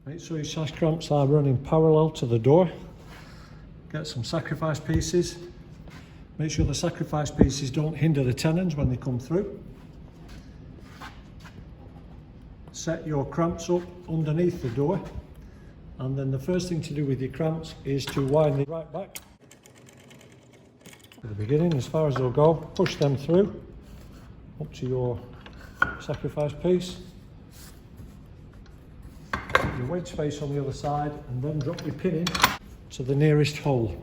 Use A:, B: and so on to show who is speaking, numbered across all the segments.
A: Right, so your sash clamps are running parallel to the door. Get some sacrifice pieces. Make sure the sacrifice pieces don't hinder the tenons when they come through. Set your clamps up underneath the door, and then the first thing to do with your clamps is to wind them right back at the beginning as far as they'll go. Push them through up to your sacrifice piece. Put your wedge face on the other side, and then drop your pin in to the nearest hole.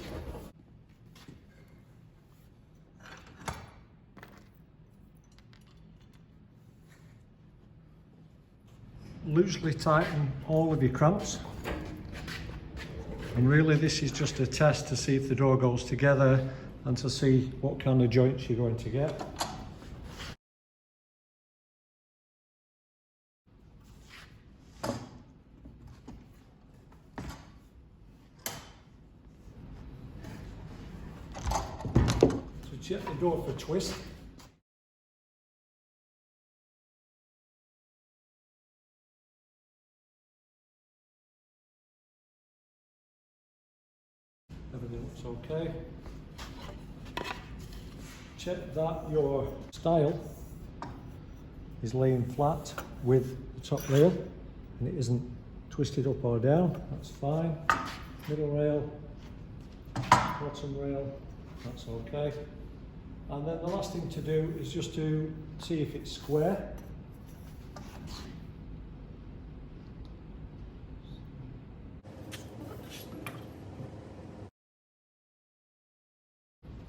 A: Loosely tighten all of your clamps, and really this is just a test to see if the door goes together and to see what kind of joints you're going to get. So check the door for twist. Everything looks okay. Check that your stile is laying flat with the top rail and it isn't twisted up or down. That's fine. Middle rail, bottom rail, that's okay. And then the last thing to do is just to see if it's square.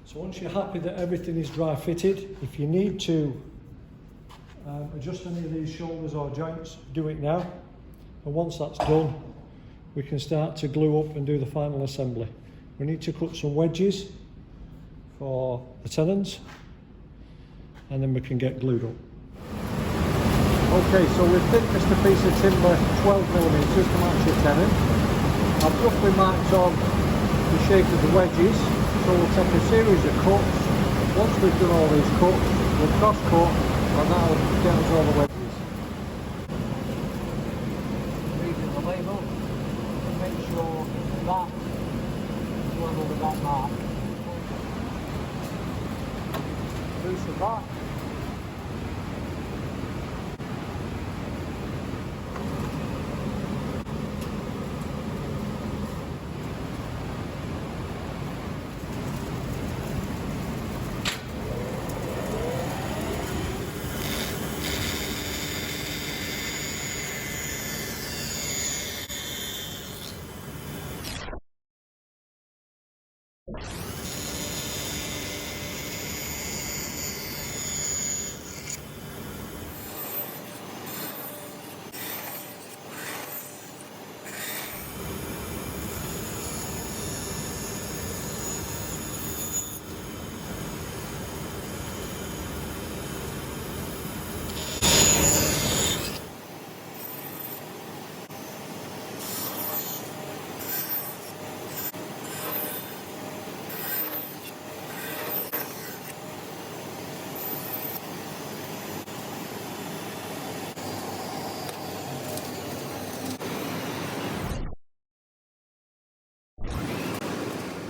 A: So once you're happy that everything is dry fitted, if you need to adjust any of these shoulders or joints, do it now. And once that's done, we can start to glue up and do the final assembly. We need to cut some wedges for the tenons, and then we can get glued up. Okay, so we've thicknessed a piece of timber 12mm to match your tenon. I've roughly marked on the shape of the wedges. So we'll take a series of cuts. Once we've done all these cuts, we'll cross cut, and that'll get us all the wedges. Reading the label, and make sure that is level with that mark. Loosen that.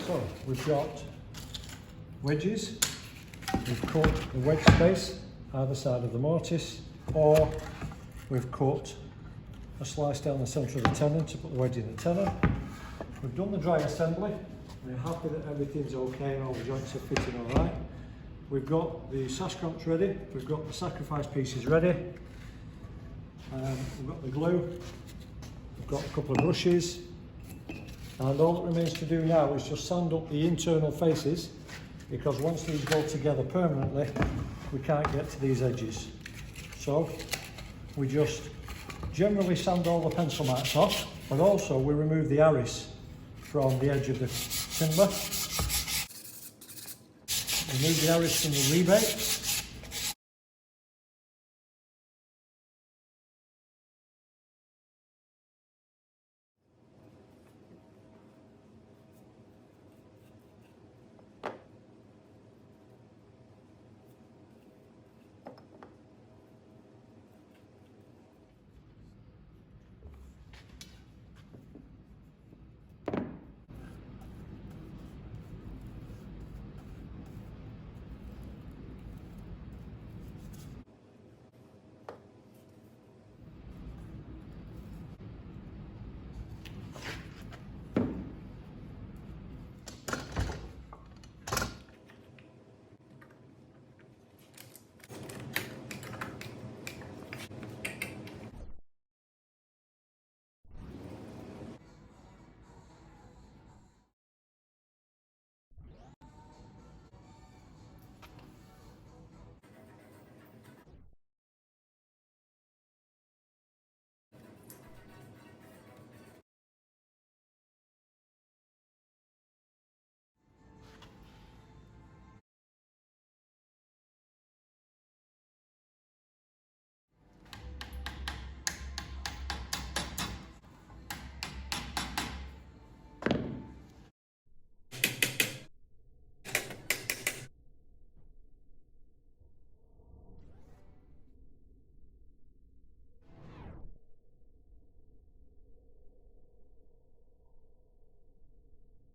A: So we've got wedges, we've cut the wedge space either side of the mortise, or we've cut a slice down the centre of the tenon to put the wedge in the tenon. We've done the dry assembly, we're happy that everything's okay and all the joints are fitting alright. We've got the sash clamps ready, we've got the sacrifice pieces ready, we've got the glue, we've got a couple of brushes, and all that remains to do now is just sand up the internal faces, because once these go together permanently, we can't get to these edges. So we just generally sand all the pencil marks off, but also we remove the arris from the edge of the timber. Remove the arris from the rebate.